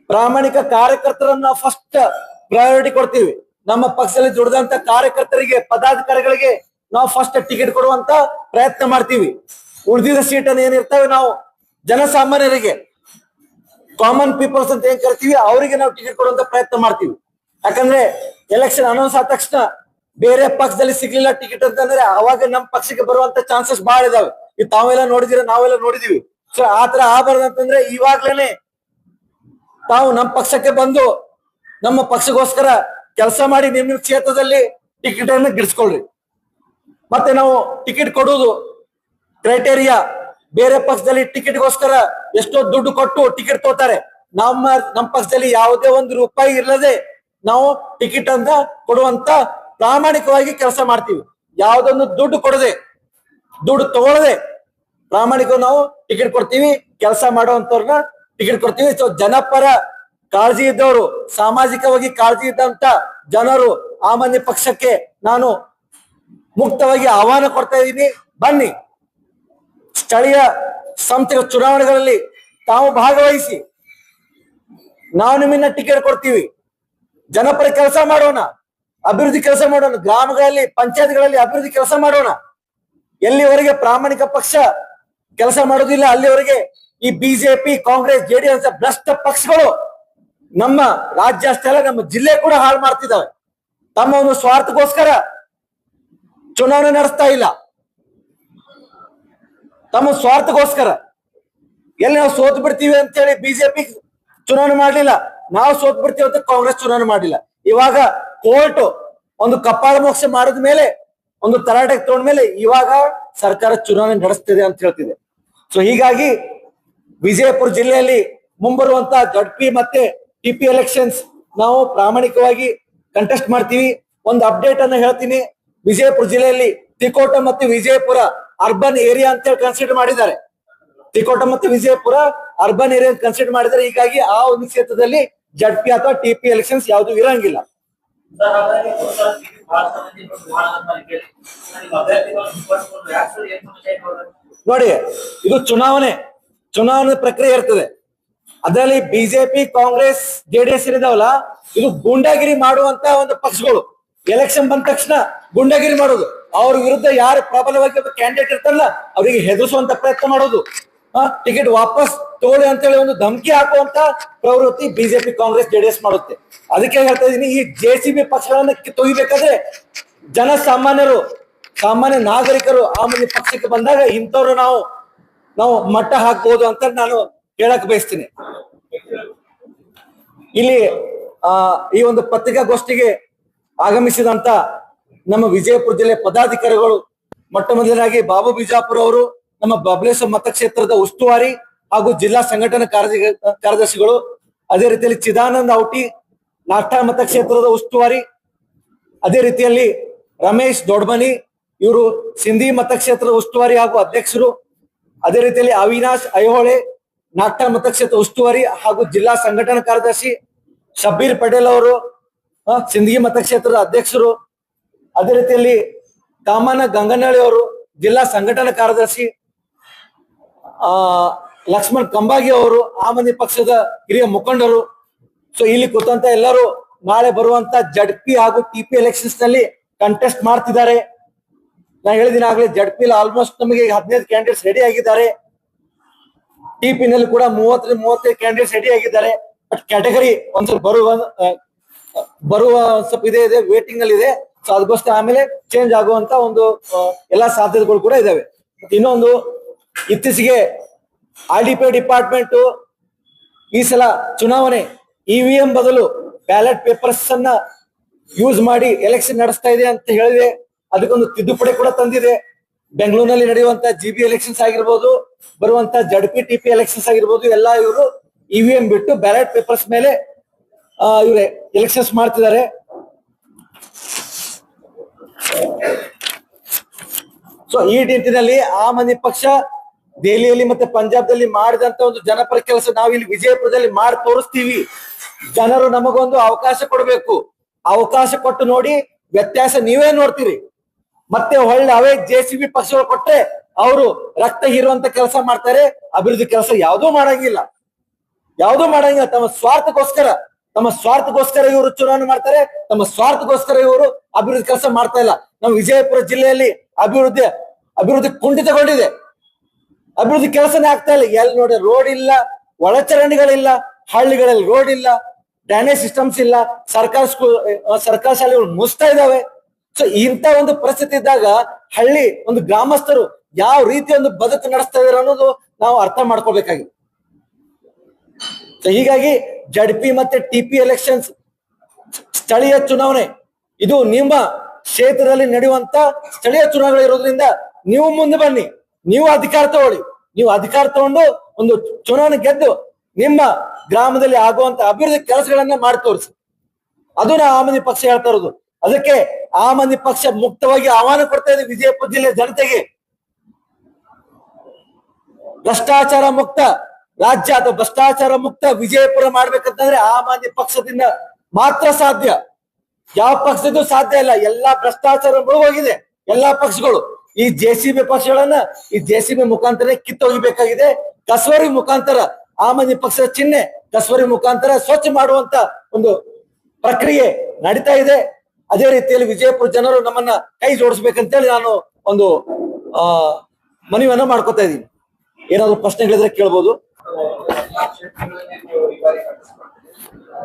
ಪ್ರಾಮಾಣಿಕ ಕಾರ್ಯಕರ್ತರನ್ನ ನಾವು ಫಸ್ಟ್ ಪ್ರಯಾರಿಟಿ ಕೊಡ್ತೀವಿ. ನಮ್ಮ ಪಕ್ಷದಲ್ಲಿ ದುಡಿದಂತ ಕಾರ್ಯಕರ್ತರಿಗೆ, ಪದಾಧಿಕಾರಿಗಳಿಗೆ ನಾವು ಫಸ್ಟ್ ಟಿಕೆಟ್ ಕೊಡುವಂತ ಪ್ರಯತ್ನ ಮಾಡ್ತೀವಿ. ಉಳಿದಿದ್ದ ಸೀಟ್ ಅನ್ನು ಏನಿರ್ತವೆ ನಾವು ಜನಸಾಮಾನ್ಯರಿಗೆ, ಕಾಮನ್ ಪೀಪಲ್ಸ್ ಅಂತ ಏನ್ ಕರಿತೀವಿ, ಅವರಿಗೆ ನಾವು ಟಿಕೆಟ್ ಕೊಡುವಂತ ಪ್ರಯತ್ನ ಮಾಡ್ತೀವಿ. ಯಾಕಂದ್ರೆ ಎಲೆಕ್ಷನ್ ಅನೌನ್ಸ್ ಆದ ತಕ್ಷಣ ಬೇರೆ ಪಕ್ಷದಲ್ಲಿ ಸಿಗ್ಲಿಲ್ಲ ಟಿಕೆಟ್ ಅಂತಂದ್ರೆ ಅವಾಗ ನಮ್ಮ ಪಕ್ಷಕ್ಕೆ ಬರುವಂತ ಚಾನ್ಸಸ್ ಬಹಳ ಇದಾವೆ. ಇದು ತಾವೆಲ್ಲ ನೋಡಿದಿರ, ನಾವೆಲ್ಲ ನೋಡಿದೀವಿ. ಸೊ ಆತರ ಆಗಬಾರ್ದಂತಂದ್ರೆ ಇವಾಗ್ಲೇನೆ ತಾವು ನಮ್ಮ ಪಕ್ಷಕ್ಕೆ ಬಂದು ನಮ್ಮ ಪಕ್ಷಗೋಸ್ಕರ ಕೆಲಸ ಮಾಡಿ ನಿಮ್ಮ ಕ್ಷೇತ್ರದಲ್ಲಿ ಟಿಕೆಟ್ ಅನ್ನು ಗಿಡಿಸ್ಕೊಳ್ರಿ. ಮತ್ತೆ ನಾವು ಟಿಕೆಟ್ ಕೊಡುವುದು ಕ್ರೈಟೇರಿಯಾ, ಬೇರೆ ಪಕ್ಷದಲ್ಲಿ ಟಿಕೆಟ್ಗೋಸ್ಕರ ಎಷ್ಟೋ ದುಡ್ಡು ಕೊಟ್ಟು ಟಿಕೆಟ್ ತೋತಾರೆ. ನಮ್ಮ ಪಕ್ಷದಲ್ಲಿ ಯಾವುದೇ ಒಂದು ರೂಪಾಯಿ ಇರ್ಲದೆ ನಾವು ಟಿಕೆಟ್ ಅಂತ ಕೊಡುವಂತ ಪ್ರಾಮಾಣಿಕವಾಗಿ ಕೆಲಸ ಮಾಡ್ತೀವಿ. ಯಾವುದೊಂದು ದುಡ್ಡು ಕೊಡದೆ, ದುಡ್ಡು ತಗೊಳ್ಳದೆ ಪ್ರಾಮಾಣಿಕ ನಾವು ಟಿಕೆಟ್ ಕೊಡ್ತೀವಿ. ಕೆಲಸ ಮಾಡುವಂತವ್ರನ್ನ ಟಿಕೆಟ್ ಕೊಡ್ತೀವಿ. ಸೊ ಜನಪರ ಕಾಳಜಿ ಇದ್ದವರು, ಸಾಮಾಜಿಕವಾಗಿ ಕಾಳಜಿ ಇದ್ದಂತ ಜನರು ಆಮ್ ಆದ್ಮಿ ಪಕ್ಷಕ್ಕೆ ನಾನು ಮುಕ್ತವಾಗಿ ಆಹ್ವಾನ ಕೊಡ್ತಾ ಇದ್ದೀನಿ. ಬನ್ನಿ, ಸ್ಥಳೀಯ ಸಂಸ್ಥೆಗಳ ಚುನಾವಣೆಗಳಲ್ಲಿ ತಾವು ಭಾಗವಹಿಸಿ. ನಾವು ನಿಮ್ಮನ್ನ ಟಿಕೆಟ್ ಕೊಡ್ತೀವಿ. ಜನಪರ ಕೆಲಸ ಮಾಡೋಣ, ಅಭಿವೃದ್ಧಿ ಕೆಲಸ ಮಾಡೋಣ, ಗ್ರಾಮಗಳಲ್ಲಿ ಪಂಚಾಯತ್ಗಳಲ್ಲಿ ಅಭಿವೃದ್ಧಿ ಕೆಲಸ ಮಾಡೋಣ. ಎಲ್ಲಿವರೆಗೆ ಪ್ರಾಮಾಣಿಕ ಪಕ್ಷ ಕೆಲಸ ಮಾಡೋದಿಲ್ಲ ಅಲ್ಲಿವರೆಗೆ ಈ ಬಿಜೆಪಿ, ಕಾಂಗ್ರೆಸ್, ಜೆಡಿಎಸ್ ಭ್ರಷ್ಟ ಪಕ್ಷಗಳು ನಮ್ಮ ರಾಜ್ಯ ಅಷ್ಟೇ ಅಲ್ಲ, ನಮ್ಮ ಜಿಲ್ಲೆ ಕೂಡ ಹಾಳು ಮಾಡ್ತಿದ್ದಾವೆ. ತಮ್ಮ ಒಂದು ಸ್ವಾರ್ಥಕ್ಕೋಸ್ಕರ ಚುನಾವಣೆ ನಡೆಸ್ತಾ ಇಲ್ಲ. ತಮ್ಮ ಸ್ವಾರ್ಥಕ್ಕೋಸ್ಕರ ಎಲ್ಲಿ ನಾವು ಸೋತು ಬಿಡ್ತೀವಿ ಅಂತ ಹೇಳಿ ಬಿಜೆಪಿ ಚುನಾವಣೆ ಮಾಡ್ಲಿಲ್ಲ, ನಾವು ಸೋತ್ ಬಿಡ್ತೀವಿ ಅಂತ ಕಾಂಗ್ರೆಸ್ ಚುನಾವಣೆ ಮಾಡಿಲ್ಲ. ಇವಾಗ ಕೋರ್ಟ್ ಒಂದು ಕಪಾಳ ಮೋಕ್ಷ ಮಾಡಿದ ಮೇಲೆ, ಒಂದು ತರಾಟೆಗೆ ತಗೊಂಡ ಮೇಲೆ ಇವಾಗ ಸರ್ಕಾರ ಚುನಾವಣೆ ನಡೆಸ್ತಿದೆ ಅಂತ ಹೇಳ್ತಿದೆ. ಸೊ ಹೀಗಾಗಿ ವಿಜಯಪುರ ಜಿಲ್ಲೆಯಲ್ಲಿ ಮುಂಬರುವಂತ ಜಡ್ಪಿ ಮತ್ತೆ ಟಿಪಿ ಎಲೆಕ್ಷನ್ಸ್ ನಾವು ಪ್ರಾಮಾಣಿಕವಾಗಿ ಕಂಟೆಸ್ಟ್ ಮಾಡ್ತೀವಿ. ಒಂದು ಅಪ್ಡೇಟ್ ಅನ್ನ ಹೇಳ್ತೀನಿ. ವಿಜಯಪುರ ಜಿಲ್ಲೆಯಲ್ಲಿ ತಿಕೋಟ ಮತ್ತು ವಿಜಯಪುರ ಅರ್ಬನ್ ಏರಿಯಾ ಅಂತ ಹೇಳಿ ಕನ್ಸಿಡರ್ ಮಾಡಿದ್ದಾರೆ. ತಿಕೋಟ ಮತ್ತು ವಿಜಯಪುರ ಅರ್ಬನ್ ಏರಿಯಾ ಕನ್ಸಿಡರ್ ಮಾಡಿದ್ದಾರೆ. ಹೀಗಾಗಿ ಆ ಒಂದು ಕ್ಷೇತ್ರದಲ್ಲಿ ಜಡ್ಪಿ ಅಥವಾ ಟಿಪಿ ಎಲೆಕ್ಷನ್ಸ್ ಯಾವುದು ಇರಂಗಿಲ್ಲ. ನೋಡಿ, ಇದು ಚುನಾವಣೆ ಪ್ರಕ್ರಿಯೆ ಇರ್ತದೆ. ಅದರಲ್ಲಿ ಬಿಜೆಪಿ, ಕಾಂಗ್ರೆಸ್, ಜೆಡಿಎಸ್ ಇದಾವಲ್ಲ, ಇದು ಗೂಂಡಾಗಿರಿ ಮಾಡುವಂತ ಒಂದು ಪಕ್ಷಗಳು. ಎಲೆಕ್ಷನ್ ಬಂದ ತಕ್ಷಣ ಗೂಂಡಾಗಿರಿ ಮಾಡೋದು, ಅವ್ರ ವಿರುದ್ಧ ಯಾರು ಪ್ರಬಲವಾಗಿ ಕ್ಯಾಂಡಿಡೇಟ್ ಇರ್ತಾರಲ್ಲ ಅವರಿಗೆ ಹೆದರಿಸುವಂತ ಪ್ರಯತ್ನ ಮಾಡೋದು, ಟಿಕೆಟ್ ವಾಪಸ್ ತಗೊಳ್ಳಿ ಅಂತೇಳಿ ಒಂದು ಧಮಕಿ ಹಾಕುವಂತ ಪ್ರವೃತ್ತಿ ಬಿಜೆಪಿ, ಕಾಂಗ್ರೆಸ್, ಜೆಡಿಎಸ್ ಮಾಡುತ್ತೆ. ಅದಕ್ಕೆ ಹೇಳ್ತಾ ಇದೀನಿ, ಈ ಜೆಸಿಬಿ ಪಕ್ಷಗಳನ್ನ ತೊಗಿಬೇಕಾದ್ರೆ ಜನಸಾಮಾನ್ಯರು, ಸಾಮಾನ್ಯ ನಾಗರಿಕರು ಆಮ್ ಆದ್ಮಿ ಪಕ್ಷಕ್ಕೆ ಬಂದಾಗ ಇಂಥವ್ರು ನಾವು ಮಟ್ಟ ಹಾಕ್ಬೋದು ಅಂತ ನಾನು ಹೇಳಕ್ ಬಯಸ್ತೀನಿ. ಇಲ್ಲಿ ಈ ಒಂದು ಪತ್ರಿಕಾಗೋಷ್ಠಿಗೆ ಆಗಮಿಸಿದಂತ ನಮ್ಮ ವಿಜಯಪುರ ಜಿಲ್ಲೆ ಪದಾಧಿಕಾರಿಗಳು, ಮೊಟ್ಟ ಮೊದಲನಾಗಿ ಬಾಬು ಬಿಜಾಪುರ ಅವರು, ನಮ್ಮ ಬಬಲೇಶ್ವರ ಮತಕ್ಷೇತ್ರದ ಉಸ್ತುವಾರಿ ಹಾಗೂ ಜಿಲ್ಲಾ ಸಂಘಟನಾ ಕಾರ್ಯದರ್ಶಿಗಳು, ಅದೇ ರೀತಿಯಲ್ಲಿ ಚಿದಾನಂದ ಔಟಿ ನಾಷ್ಟಾ ಮತಕ್ಷೇತ್ರದ ಉಸ್ತುವಾರಿ, ಅದೇ ರೀತಿಯಲ್ಲಿ ರಮೇಶ್ ದೊಡ್ಮನಿ ಇವರು ಸಿಂಧಿ ಮತಕ್ಷೇತ್ರದ ಉಸ್ತುವಾರಿ ಹಾಗೂ ಅಧ್ಯಕ್ಷರು, ಅದೇ ರೀತಿಯಲ್ಲಿ ಅವಿನಾಶ್ ಐಹೊಳೆ ನಾಗ್ಟಾ ಮತಕ್ಷೇತ್ರ ಉಸ್ತುವಾರಿ ಹಾಗೂ ಜಿಲ್ಲಾ ಸಂಘಟನಾ ಕಾರ್ಯದರ್ಶಿ, ಶಬ್ಬೀರ್ ಪಟೇಲ್ ಅವರು ಸಿಂಧಗಿ ಮತಕ್ಷೇತ್ರದ ಅಧ್ಯಕ್ಷರು, ಅದೇ ರೀತಿಯಲ್ಲಿ ಕಾಮನ ಗಂಗನಹಳ್ಳಿ ಅವರು ಜಿಲ್ಲಾ ಸಂಘಟನಾ ಕಾರ್ಯದರ್ಶಿ, ಲಕ್ಷ್ಮಣ್ ಕಂಬಾಗಿ ಅವರು ಆಮ್ ಆದ್ಮಿ ಪಕ್ಷದ ಹಿರಿಯ ಮುಖಂಡರು. ಸೊ ಇಲ್ಲಿ ಕೂತಂತ ಎಲ್ಲರೂ ನಾಳೆ ಬರುವಂತ ಜಡ್ಪಿ ಹಾಗೂ ಟಿಪಿ ಎಲೆಕ್ಷನ್ಸ್ ನಲ್ಲಿ ಕಂಟೆಸ್ಟ್ ಮಾಡ್ತಿದ್ದಾರೆ. ನಾ ಹೇಳಿದಿನ ಆಗ್ಲೇ ಜಡ್ಪಿ ಆಲ್ಮೋಸ್ಟ್ ನಮಗೆ 15 ಕ್ಯಾಂಡಿಡೇಟ್ಸ್ ರೆಡಿ ಆಗಿದ್ದಾರೆ. ಟಿಪಿ ನಲ್ಲಿ ಕೂಡ 30-35 ಕ್ಯಾಂಡಿಡೇಟ್ಸ್ ರೆಡಿ ಆಗಿದ್ದಾರೆ. ಬಟ್ ಕ್ಯಾಟಗರಿ ಒಂದ್ ಸ್ವಲ್ಪ ಬರುವ ಸ್ವಲ್ಪ ಇದೆ ವೇಟಿಂಗ್ ನಲ್ಲಿ ಇದೆ. ಸೊ ಅದಕ್ಕೋಸ್ಕರ ಆಮೇಲೆ ಚೇಂಜ್ ಆಗುವಂತ ಒಂದು ಎಲ್ಲಾ ಸಾಧ್ಯತೆಗಳು ಕೂಡ ಇದಾವೆ. ಇನ್ನೊಂದು, ಇತ್ತೀಚೆಗೆ RDPI ಡಿಪಾರ್ಟ್ಮೆಂಟ್ ಈ ಸಲ ಚುನಾವಣೆ EVM ಬದಲು ಬ್ಯಾಲೆಟ್ ಪೇಪರ್ಸ್ ಅನ್ನ ಯೂಸ್ ಮಾಡಿ ಎಲೆಕ್ಷನ್ ನಡೆಸ್ತಾ ಇದೆ ಅಂತ ಹೇಳಿದೆ. ಅದಕ್ಕೊಂದು ತಿದ್ದುಪಡಿ ಕೂಡ ತಂದಿದೆ. ಬೆಂಗಳೂರಿನಲ್ಲಿ ನಡೆಯುವಂತ GB ಎಲೆಕ್ಷನ್ಸ್ ಆಗಿರ್ಬೋದು, ಬರುವಂತ ಜಡ್ಪಿ ಟಿಪಿ ಎಲೆಕ್ಷನ್ಸ್ ಆಗಿರ್ಬೋದು, ಎಲ್ಲ ಇವರು EVM ಬಿಟ್ಟು ಬ್ಯಾಲೆಟ್ ಪೇಪರ್ಸ್ ಮೇಲೆ ಇವ್ರೆ ಎಲೆಕ್ಷನ್ಸ್ ಮಾಡ್ತಿದ್ದಾರೆ. ಸೊ ಈ ನಿಟ್ಟಿನಲ್ಲಿ ಆಮ್ ಆದ್ಮಿ ಪಕ್ಷ ದೆಹಲಿಯಲ್ಲಿ ಮತ್ತೆ ಪಂಜಾಬ್ದಲ್ಲಿ ಮಾಡಿದಂತ ಒಂದು ಜನಪರ ಕೆಲಸ ನಾವು ಇಲ್ಲಿ ವಿಜಯಪುರದಲ್ಲಿ ಮಾಡಿ ತೋರಿಸ್ತೀವಿ. ಜನರು ನಮಗೊಂದು ಅವಕಾಶ ಕೊಡಬೇಕು. ಅವಕಾಶ ಕೊಟ್ಟು ನೋಡಿ, ವ್ಯತ್ಯಾಸ ನೀವೇ ನೋಡ್ತೀರಿ. ಮತ್ತೆ ಹೊಳ್ಳಿ ಅವೇ JCB ಪಕ್ಷಗಳು ಕೊಟ್ರೆ ಅವರು ರಕ್ತ ಹೀರುವಂತ ಕೆಲಸ ಮಾಡ್ತಾರೆ, ಅಭಿವೃದ್ಧಿ ಕೆಲಸ ಯಾವುದೂ ಮಾಡಂಗಿಲ್ಲ. ತಮ್ಮ ಸ್ವಾರ್ಥಕ್ಕೋಸ್ಕರ ಇವರು ಚುನಾವಣೆ ಮಾಡ್ತಾರೆ, ತಮ್ಮ ಸ್ವಾರ್ಥಕ್ಕೋಸ್ಕರ ಇವರು ಅಭಿವೃದ್ಧಿ ಕೆಲಸ ಮಾಡ್ತಾ ಇಲ್ಲ. ನಮ್ಮ ವಿಜಯಪುರ ಜಿಲ್ಲೆಯಲ್ಲಿ ಅಭಿವೃದ್ಧಿ ಕುಂಠಿತಗೊಂಡಿದೆ. ಅಭಿವೃದ್ಧಿ ಕೆಲಸನೇ ಆಗ್ತಾ ಇಲ್ಲ. ಎಲ್ಲಿ ನೋಡಿ ರೋಡ್ ಇಲ್ಲ, ಒಳಚರಂಡಿಗಳಿಲ್ಲ, ಹಳ್ಳಿಗಳಲ್ಲಿ ರೋಡ್ ಇಲ್ಲ, ಡ್ರೈನೇಜ್ ಸಿಸ್ಟಮ್ಸ್ ಇಲ್ಲ, ಸರ್ಕಾರ ಶಾಲೆಗಳು ಮುಚ್ತಾ ಇದಾವೆ. ಸೊ ಇಂತ ಒಂದು ಪರಿಸ್ಥಿತಿ ಇದ್ದಾಗ ಹಳ್ಳಿ ಒಂದು ಗ್ರಾಮಸ್ಥರು ಯಾವ ರೀತಿ ಒಂದು ಬದುಕು ನಡೆಸ್ತಾ ಇದಾರೆ ಅನ್ನೋದು ನಾವು ಅರ್ಥ ಮಾಡ್ಕೋಬೇಕಾಗಿದೆ. ಸೊ ಹೀಗಾಗಿ ಜಡ್ಪಿ ಮತ್ತೆ ಟಿಪಿ ಎಲೆಕ್ಷನ್ಸ್ ಸ್ಥಳೀಯ ಚುನಾವಣೆ, ಇದು ನಿಮ್ಮ ಕ್ಷೇತ್ರದಲ್ಲಿ ನಡೆಯುವಂತ ಸ್ಥಳೀಯ ಚುನಾವಣೆ ಇರೋದ್ರಿಂದ ನೀವು ಮುಂದೆ ಬನ್ನಿ, ನೀವು ಅಧಿಕಾರ ತಗೊಳ್ಳಿ. ನೀವು ಅಧಿಕಾರ ತಗೊಂಡು ಒಂದು ಚುನಾವಣೆ ಗೆದ್ದು ನಿಮ್ಮ ಗ್ರಾಮದಲ್ಲಿ ಆಗುವಂತ ಅಭಿವೃದ್ಧಿ ಕೆಲಸಗಳನ್ನ ಮಾಡಿ ತೋರಿಸಿ. ಅದು ನಾ ಆಮ್ ಆದ್ಮಿ ಪಕ್ಷ ಹೇಳ್ತಾ ಇರೋದು. ಅದಕ್ಕೆ ಆಮ್ ಆದ್ಮಿ ಪಕ್ಷ ಮುಕ್ತವಾಗಿ ಆಹ್ವಾನ ಕೊಡ್ತಾ ಇದೆ ವಿಜಯಪುರ ಜಿಲ್ಲೆ ಜನತೆಗೆ. ಭ್ರಷ್ಟಾಚಾರ ಮುಕ್ತ ರಾಜ್ಯ ಅಥವಾ ಭ್ರಷ್ಟಾಚಾರ ಮುಕ್ತ ವಿಜಯಪುರ ಮಾಡ್ಬೇಕಂತಂದ್ರೆ ಆಮ್ ಆದ್ಮಿ ಪಕ್ಷದಿಂದ ಮಾತ್ರ ಸಾಧ್ಯ. ಯಾವ ಪಕ್ಷದ್ದು ಸಾಧ್ಯ ಇಲ್ಲ. ಎಲ್ಲಾ ಭ್ರಷ್ಟಾಚಾರ ಮುಳುಗೋಗಿದೆ ಎಲ್ಲಾ ಪಕ್ಷಗಳು. ಈ ಜೆಸಿಬಿ ಪಕ್ಷಗಳನ್ನ ಈ ಜೆಸಿಬಿ ಮುಖಾಂತರ ಕಿತ್ತೊಗಿಬೇಕಾಗಿದೆ. ಕಸವರಿ ಮುಖಾಂತರ ಆಮ್ ಆದ್ಮಿ ಪಕ್ಷದ ಚಿಹ್ನೆ ಕಸವರಿ ಮುಖಾಂತರ ಸ್ವಚ್ಛ ಮಾಡುವಂತ ಒಂದು ಪ್ರಕ್ರಿಯೆ ನಡೀತಾ ಇದೆ. ಅದೇ ರೀತಿಯಲ್ಲಿ ವಿಜಯಪುರ ಜನರು ನಮ್ಮನ್ನ ಕೈ ಜೋಡಿಸ್ಬೇಕಂತೇಳಿ ನಾನು ಒಂದು ಮನವಿಯನ್ನ ಮಾಡ್ಕೊತಾ ಇದ್ದೀನಿ. ಏನಾದ್ರು ಪ್ರಶ್ನೆಗಳಿದ್ರೆ ಕೇಳ್ಬೋದು.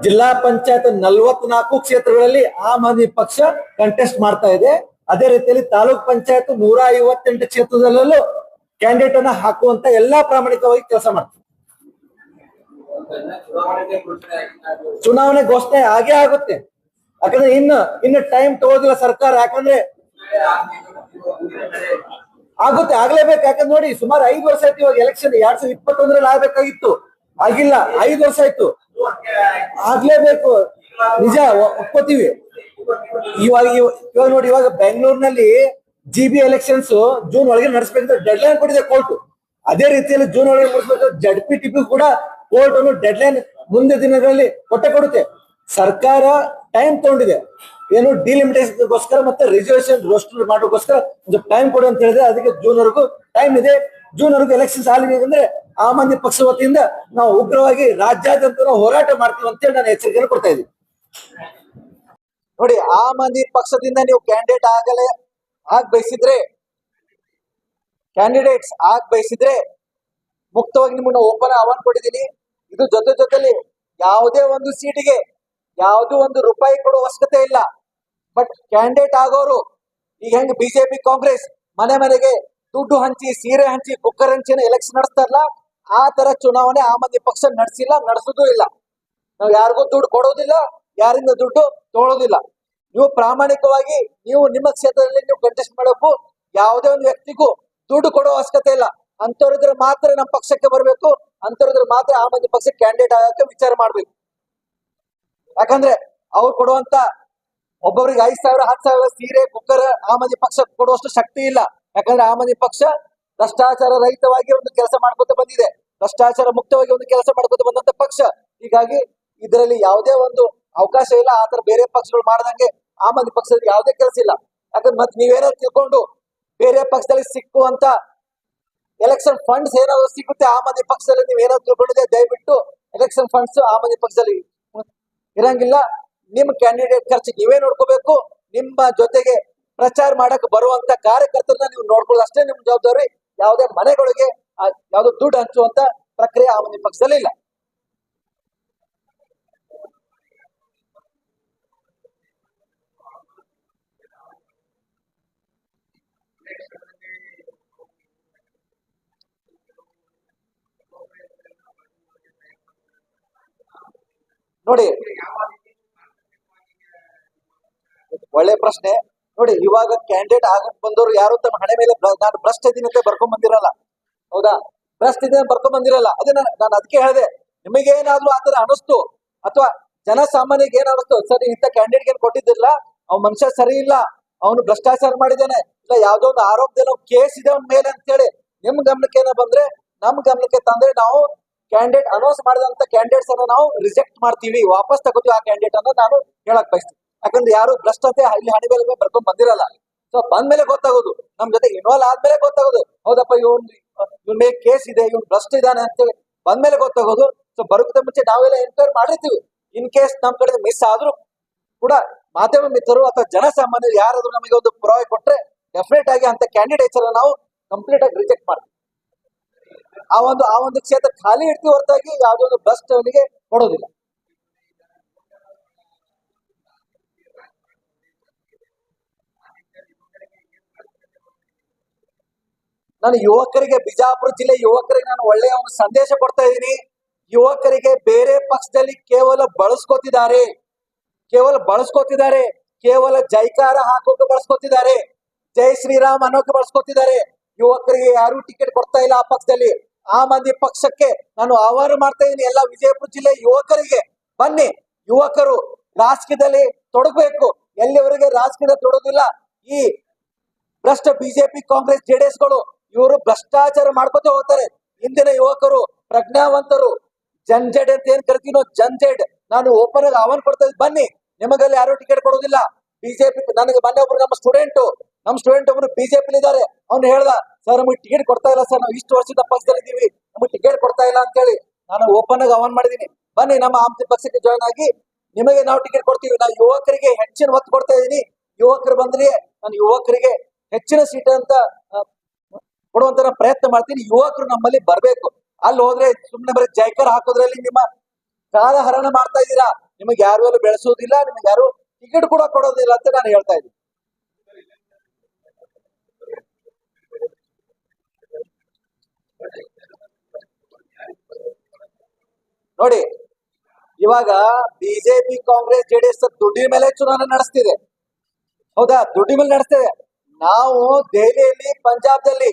ಜಿಲ್ಲಾ ಪಂಚಾಯತ್ 44 ಕ್ಷೇತ್ರಗಳಲ್ಲಿ ಆಮ್ ಆದ್ಮಿ ಪಕ್ಷ ಕಂಟೆಸ್ಟ್ ಮಾಡ್ತಾ ಇದೆ. ಅದೇ ರೀತಿಯಲ್ಲಿ ತಾಲೂಕ್ ಪಂಚಾಯತ್ 158 ಕ್ಷೇತ್ರದಲ್ಲೂ ಕ್ಯಾಂಡಿಡೇಟ್ ಅನ್ನ ಹಾಕುವಂತ ಎಲ್ಲಾ ಪ್ರಾಮಾಣಿಕವಾಗಿ ಕೆಲಸ ಮಾಡ್ತಾರೆ. ಚುನಾವಣೆ ಘೋಷಣೆ ಆಗೇ ಆಗುತ್ತೆ. ಯಾಕಂದ್ರೆ ಇನ್ನು ಟೈಮ್ ತಗೋದಿಲ್ಲ ಸರ್ಕಾರ. ಯಾಕಂದ್ರೆ ಆಗುತ್ತೆ, ಆಗ್ಲೇಬೇಕು. ಯಾಕಂದ್ರೆ ನೋಡಿ, ಸುಮಾರು 5 ವರ್ಷ ಆಯ್ತು. ಇವಾಗ ಎಲೆಕ್ಷನ್ 2021ರಲ್ಲಿ ಆಗ್ಬೇಕಾಗಿತ್ತು, ಆಗಿಲ್ಲ. 5 ವರ್ಷ ಆಯ್ತು, ಆಗ್ಲೇಬೇಕು. ನಿಜ, ಒಪ್ಕೋತೀವಿ. ಇವಾಗ ನೋಡಿ, ಇವಾಗ ಬೆಂಗಳೂರಿನಲ್ಲಿ GB ಎಲೆಕ್ಷನ್ಸ್ ಜೂನ್ ಒಳಗೆ ನಡೆಸಬೇಕಂತ ಡೆಡ್ಲೈನ್ ಕೊಟ್ಟಿದೆ ಕೋರ್ಟ್. ಅದೇ ರೀತಿಯಲ್ಲಿ ಜೂನ್ ಒಳಗೆ ನಡೆಸಬೇಕು. ZPTP ಕೂಡ ಕೋರ್ಟ್ ಅನ್ನು ಡೆಡ್ಲೈನ್ ಮುಂದೆ ದಿನಗಳಲ್ಲಿ ಕೊಡುತ್ತೆ. ಸರ್ಕಾರ ಟೈಮ್ ತಗೊಂಡಿದೆ, ಏನು ಡಿಲಿಮಿಟೇಷನ್ಗೋಸ್ಕರ ಮತ್ತೆ ರಿಸರ್ವೇಶನ್ ರೋಸ್ಟರ್ ಮಾಡೋಕ್ಕೋಸ್ಕರ ಒಂದು ಟೈಮ್ ಕೊಡು ಅಂತ ಹೇಳಿದ್ರೆ, ಅದಕ್ಕೆ ಜೂನ್ ವರೆಗೂ ಟೈಮ್ ಇದೆ. ಜೂನ್ ವರೆಗೂ ಎಲೆಕ್ಷನ್ಸ್ ಆಗಲಿದೆ ಅಂದ್ರೆ ಆಮ್ ಆದ್ಮಿ ಪಕ್ಷ ವತಿಯಿಂದ ನಾವು ಉಗ್ರವಾಗಿ ರಾಜ್ಯಾದ್ಯಂತ ನಾವು ಹೋರಾಟ ಮಾಡ್ತೀವಿ ಅಂತೇಳಿ ನಾನು ಎಚ್ಚರಿಕೆಯನ್ನು ಕೊಡ್ತಾ ಇದ್ದೀನಿ. ನೋಡಿ, ಆಮ್ ಆದ್ಮಿ ಪಕ್ಷದಿಂದ ನೀವು ಕ್ಯಾಂಡಿಡೇಟ್ ಆಗ್ ಬಯಸಿದ್ರೆ ಮುಕ್ತವಾಗಿ ನಿಮ್ಮನ್ನ ಓಪನ್ ಆಹ್ವಾನ ಕೊಟ್ಟಿದ್ದೀನಿ. ಇದು ಜೊತೆಲಿ ಯಾವುದೇ ಒಂದು ಸೀಟಿಗೆ ಯಾವುದೋ ಒಂದು ರೂಪಾಯಿ ಕೊಡುವ ಅವಶ್ಯಕತೆ ಇಲ್ಲ. ಬಟ್ ಕ್ಯಾಂಡಿಡೇಟ್ ಆಗೋರು ಈಗ ಹೆಂಗ್ ಬಿಜೆಪಿ ಕಾಂಗ್ರೆಸ್ ಮನೆಗೆ ದುಡ್ಡು ಹಂಚಿ, ಸೀರೆ ಹಂಚಿ, ಕುಕ್ಕರ್ ಹಂಚಿನ ಎಲೆಕ್ಷನ್ ನಡೆಸ್ತಾರಲ್ಲ, ಆ ತರ ಚುನಾವಣೆ ಆಮ್ ಆದ್ಮಿ ಪಕ್ಷ ನಡೆಸಿಲ್ಲ, ನಡೆಸೋದು ಇಲ್ಲ. ನಾವು ಯಾರಿಗೂ ದುಡ್ಡು ಕೊಡೋದಿಲ್ಲ, ಯಾರಿಂದ ದುಡ್ಡು ತಗೊಳ್ಳೋದಿಲ್ಲ. ನೀವು ಪ್ರಾಮಾಣಿಕವಾಗಿ ನೀವು ನಿಮ್ಮ ಕ್ಷೇತ್ರದಲ್ಲಿ ನೀವು ಕಂಟೆಸ್ಟ್ ಮಾಡಬೇಕು. ಯಾವುದೇ ಒಂದು ವ್ಯಕ್ತಿಗೂ ದುಡ್ಡು ಕೊಡೋ ಅವಶ್ಯಕತೆ ಇಲ್ಲ. ಅಂತವ್ರಿದ್ರೆ ಮಾತ್ರ ನಮ್ಮ ಪಕ್ಷಕ್ಕೆ ಬರಬೇಕು, ಅಂತವ್ರಿದ್ರೆ ಮಾತ್ರ ಆಮ್ ಆದ್ಮಿ ಪಕ್ಷ ಕ್ಯಾಂಡಿಡೇಟ್ ಆಗಕ್ಕೆ ವಿಚಾರ ಮಾಡ್ಬೇಕು. ಯಾಕಂದ್ರೆ ಅವ್ರು ಕೊಡುವಂತ ಒಬ್ಬೊಬ್ರಿಗೆ 5,000 10,000 ಸೀರೆ, ಕುಕ್ಕರ್ ಆಮ್ ಆದ್ಮಿ ಪಕ್ಷ ಕೊಡುವಷ್ಟು ಶಕ್ತಿ ಇಲ್ಲ. ಯಾಕಂದ್ರೆ ಆಮ್ ಆದ್ಮಿ ಪಕ್ಷ ಭ್ರಷ್ಟಾಚಾರ ರಹಿತವಾಗಿ ಒಂದು ಕೆಲಸ ಮಾಡ್ಕೊತ ಬಂದಿದೆ, ಭ್ರಷ್ಟಾಚಾರ ಮುಕ್ತವಾಗಿ ಒಂದು ಕೆಲಸ ಮಾಡ್ಕೊತ ಬಂದಂತ ಪಕ್ಷ. ಹೀಗಾಗಿ ಇದರಲ್ಲಿ ಯಾವುದೇ ಒಂದು ಅವಕಾಶ ಇಲ್ಲ. ಆತರ ಬೇರೆ ಪಕ್ಷಗಳು ಮಾಡದಂಗೆ ಆಮ್ ಆದ್ಮಿ ಪಕ್ಷದಲ್ಲಿ ಯಾವುದೇ ಕೆಲಸ ಇಲ್ಲ. ಯಾಕಂದ್ರೆ ಮತ್ತೆ ನೀವೇನೋ ತಿಳ್ಕೊಂಡು ಬೇರೆ ಪಕ್ಷದಲ್ಲಿ ಸಿಕ್ಕುವಂತ ಎಲೆಕ್ಷನ್ ಫಂಡ್ಸ್ ಏನಾದ್ರು ಸಿಗುತ್ತೆ ಆಮ್ ಆದ್ಮಿ ಪಕ್ಷದಲ್ಲಿ ನೀವೇನಾದ್ರು ತಿಳ್ಕೊಂಡಿದೆ, ದಯವಿಟ್ಟು ಎಲೆಕ್ಷನ್ ಫಂಡ್ಸ್ ಆಮ್ ಆದ್ಮಿ ಪಕ್ಷದಲ್ಲಿ ಇರಂಗಿಲ್ಲ. ನಿಮ್ ಕ್ಯಾಂಡಿಡೇಟ್ ಖರ್ಚು ನೀವೇ ನೋಡ್ಕೋಬೇಕು. ನಿಮ್ಮ ಜೊತೆಗೆ ಪ್ರಚಾರ ಮಾಡಕ್ ಬರುವಂತ ಕಾರ್ಯಕರ್ತರನ್ನ ನೀವು ನೋಡ್ಕೊಳ್ಳೋದು ಅಷ್ಟೇ ನಿಮ್ ಜವಾಬ್ದಾರಿ. ಯಾವುದೇ ಮನೆಗಳಿಗೆ ಯಾವ್ದು ದುಡ್ಡು ಹಂಚುವಂತ ಪ್ರಕ್ರಿಯೆ ಆಮ್ ಆದ್ಮಿ ಪಕ್ಷದಲ್ಲಿ ಇಲ್ಲ. ನೋಡಿ, ಒಳ್ಳೆ ಪ್ರಶ್ನೆ. ನೋಡಿ, ಇವಾಗ ಕ್ಯಾಂಡಿಡೇಟ್ ಆಗಕ್ ಬಂದವರು ಯಾರು ತಮ್ಮ ಹಣೆ ಮೇಲೆ ನಾನು ಭ್ರಷ್ಟ ಇದೀನಿ ಅಂತ ಬರ್ಕೊಂಡ್ ಬಂದಿರಲ್ಲ. ಹೌದಾ? ಭ್ರಷ್ಟ ಇದೆ ಬರ್ಕೊಂಡ್ ಬಂದಿರಲ್ಲ. ಅದೇ ನಾನು ಅದಕ್ಕೆ ಹೇಳಿದೆ, ನಿಮಗೇನಾದ್ರೂ ಆತರ ಅನಿಸ್ತು ಅಥವಾ ಜನಸಾಮಾನ್ಯರಿಗೆ ಏನ್ ಅನಿಸ್ತು, ಸರ್ ಇಂಥ ಕ್ಯಾಂಡಿಡೇಟ್ ಏನ್ ಕೊಟ್ಟಿದ್ದಿರಲ್ಲ, ಅವ್ನ ಮನುಷ್ಯ ಸರಿ ಇಲ್ಲ, ಅವನು ಭ್ರಷ್ಟಾಚಾರ ಮಾಡಿದ್ದಾನೆ, ಇಲ್ಲ ಯಾವ್ದೋ ಒಂದು ಆರೋಪದಲ್ಲಿ ಕೇಸ್ ಇದೆ ಅವನ ಮೇಲೆ ಅಂತ ಹೇಳಿ ನಿಮ್ ಗಮನಕ್ಕೆ ಏನೋ ಬಂದ್ರೆ, ನಮ್ ಗಮನಕ್ಕೆ ತಂದ್ರೆ ನಾವು ಕ್ಯಾಂಡಿಡೇಟ್ ಅನೌನ್ಸ್ ಮಾಡಿದಂತ ಕ್ಯಾಂಡಿಡೇಟ್ಸ್ ಅನ್ನ ನಾವು ರಿಜೆಕ್ಟ್ ಮಾಡ್ತೀವಿ, ವಾಪಸ್ ತಗೋತೀವಿ ಆ ಕ್ಯಾಂಡಿಡೇಟ್ ಅನ್ನ ನಾನು ಹೇಳಕ್ ಬಯಸ್ತೀನಿ. ಯಾಕಂದ್ರೆ ಯಾರು ಭ್ರಷ್ಟತೆ ಇಲ್ಲಿ ಹಣೆ ಮೇಲೆ ಬರ್ಕೊಂಡ್ ಬಂದಿರಲ್ಲ. ಸೊ ಬಂದ್ಮೇಲೆ ಗೊತ್ತಾಗೋದು, ನಮ್ ಜೊತೆ ಇನ್ವಾಲ್ವ್ ಆದ್ಮೇಲೆ ಗೊತ್ತಾಗೋದು, ಹೌದಪ್ಪ ಇವನ್ ಮೇಲೆ ಕೇಸ್ ಇದೆ, ಇವ್ನು ಭ್ರಷ್ಟ ಇದ್ದಾನೆ ಅಂತೇಳಿ ಬಂದ್ಮೇಲೆ ಗೊತ್ತಾಗೋದು. ಸೊ ಬರೋದಕ್ಕೆ ಮುಂಚೆ ನಾವೆಲ್ಲ ಎನ್ಕ್ವೈರಿ ಮಾಡಿರ್ತೀವಿ. ಇನ್ ಕೇಸ್ ನಮ್ ಕಡೆ ಮಿಸ್ ಆದ್ರೂ ಕೂಡ ಮಾಧ್ಯಮ ಮಿತ್ರರು ಅಥವಾ ಜನಸಾಮಾನ್ಯರು ಯಾರಾದ್ರೂ ನಮಗೆ ಒಂದು ಪುರಾವೆ ಕೊಟ್ರೆ ಡೆಫಿನೆಟ್ ಆಗಿ ಅಂತ ಕ್ಯಾಂಡಿಡೇಟ್ಸ್ ಎಲ್ಲ ನಾವು ಕಂಪ್ಲೀಟ್ ಆಗಿ ರಿಜೆಕ್ಟ್ ಮಾಡ್ತೀವಿ. ಆ ಒಂದು ಕ್ಷೇತ್ರ ಖಾಲಿ ಇಡ್ತೀವಿ ಹೊರತಾಗಿ ಯಾವುದೋ ಒಂದು ಭ್ರಷ್ಟ ಅವನಿಗೆ ಕೊಡೋದಿಲ್ಲ. ನಾನು ಯುವಕರಿಗೆ, ಬಿಜಾಪುರ ಜಿಲ್ಲೆ ಯುವಕರಿಗೆ ನಾನು ಒಳ್ಳೆಯ ಒಂದು ಸಂದೇಶ ಕೊಡ್ತಾ ಇದ್ದೀನಿ. ಯುವಕರಿಗೆ ಬೇರೆ ಪಕ್ಷದಲ್ಲಿ ಕೇವಲ ಬಳಸ್ಕೋತಿದ್ದಾರೆ, ಕೇವಲ ಜೈಕಾರ ಹಾಕೋಕೆ ಬಳಸ್ಕೋತಿದ್ದಾರೆ, ಜೈ ಶ್ರೀರಾಮ್ ಅನ್ನೋಕೆ ಬಳಸ್ಕೋತಿದ್ದಾರೆ. ಯುವಕರಿಗೆ ಯಾರು ಟಿಕೆಟ್ ಕೊಡ್ತಾ ಇಲ್ಲ ಆ ಪಕ್ಷದಲ್ಲಿ. ಆಮ್ ಆದ್ಮಿ ಪಕ್ಷಕ್ಕೆ ನಾನು ಆಹ್ವಾನ ಮಾಡ್ತಾ ಇದ್ದೀನಿ. ಎಲ್ಲ ವಿಜಯಪುರ ಜಿಲ್ಲೆ ಯುವಕರಿಗೆ, ಬನ್ನಿ, ಯುವಕರು ರಾಜಕೀಯದಲ್ಲಿ ತೊಡಗಬೇಕು. ಎಲ್ಲಿವರೆಗೆ ರಾಜಕೀಯದಲ್ಲಿ ತೊಡಗಿಲ್ಲ ಈ ಭ್ರಷ್ಟ ಬಿಜೆಪಿ ಕಾಂಗ್ರೆಸ್ JDS ಗಳು ಇವರು ಭ್ರಷ್ಟಾಚಾರ ಮಾಡ್ಕೋತ ಹೋಗ್ತಾರೆ. ಇಂದಿನ ಯುವಕರು ಪ್ರಜ್ಞಾವಂತರು, ಜಂಜೆಡ್ ಅಂತ ಏನ್ ಕರಿತೀನೋ ಜಂಜೆಡ್, ನಾನು ಓಪನ್ ಆಗಿ ಆಹ್ವಾನ ಕೊಡ್ತಾ ಇದ್ದೀನಿ, ಬನ್ನಿ. ನಿಮಗಲ್ಲಿ ಯಾರು ಟಿಕೆಟ್ ಕೊಡೋದಿಲ್ಲ. ಬಿಜೆಪಿ ನನಗೆ ಮೊನ್ನೆ ಒಬ್ರು ನಮ್ಮ ಸ್ಟೂಡೆಂಟ್ ಒಬ್ರು ಬಿಜೆಪಿ ಇದ್ದಾರೆ. ಅವ್ನು ಹೇಳ್ದ, ಸರ್ ನಮಗೆ ಟಿಕೆಟ್ ಕೊಡ್ತಾ ಇಲ್ಲ ಸರ್, ನಾವು ಇಷ್ಟು ವರ್ಷದ ಪಕ್ಷದಲ್ಲಿದ್ದೀವಿ, ನಮಗೆ ಟಿಕೆಟ್ ಕೊಡ್ತಾ ಇಲ್ಲ ಅಂತ ಹೇಳಿ. ನಾನು ಓಪನ್ ಆಗಿ ಆಹ್ವಾನ ಮಾಡಿದೀನಿ, ಬನ್ನಿ ನಮ್ಮ ಆಮ್ ಪಕ್ಷಕ್ಕೆ ಜಾಯ್ನ್ ಆಗಿ, ನಿಮಗೆ ನಾವು ಟಿಕೆಟ್ ಕೊಡ್ತೀವಿ. ನಾವು ಯುವಕರಿಗೆ ಹೆಚ್ಚಿನ ಒತ್ತು ಕೊಡ್ತಾ ಇದೀನಿ. ಯುವಕರು ಬಂದ್ರೆ ನಾನು ಯುವಕರಿಗೆ ಹೆಚ್ಚಿನ ಸೀಟ್ ಅಂತ ಕೊಡುವಂತ ನಾನು ಪ್ರಯತ್ನ ಮಾಡ್ತೀನಿ. ಯುವಕರು ನಮ್ಮಲ್ಲಿ ಬರ್ಬೇಕು. ಅಲ್ಲಿ ಹೋದ್ರೆ ಸುಮ್ನೆ ಬರೀ ಜೈಕರ್ ಹಾಕೋದ್ರಲ್ಲಿ ನಿಮ್ಮ ಕಾಲ ಹರಣ ಮಾಡ್ತಾ ಇದ್ದೀರಾ. ನಿಮಗೆ ಯಾರು ಅಲ್ಲಿ ಬೆಳೆಸೋದಿಲ್ಲ, ನಿಮಗೆ ಯಾರು ಟಿಕೆಟ್ ಕೂಡ ಕೊಡೋದಿಲ್ಲ ಅಂತ ನಾನು ಹೇಳ್ತಾ ಇದ್ದೀನಿ. ನೋಡಿ, ಇವಾಗ ಬಿಜೆಪಿ, ಕಾಂಗ್ರೆಸ್, ಜೆಡಿಎಸ್ ದುಡ್ಡಿನ ಮೇಲೆ ಚುನಾವಣೆ ನಡೆಸ್ತಿದೆ. ಹೌದಾ? ದುಡ್ಡಿನ ಮೇಲೆ ನಡೆಸ್ತಿದೆ. ನಾವು ದೆಹಲಿಯಲ್ಲಿ, ಪಂಜಾಬ್ದಲ್ಲಿ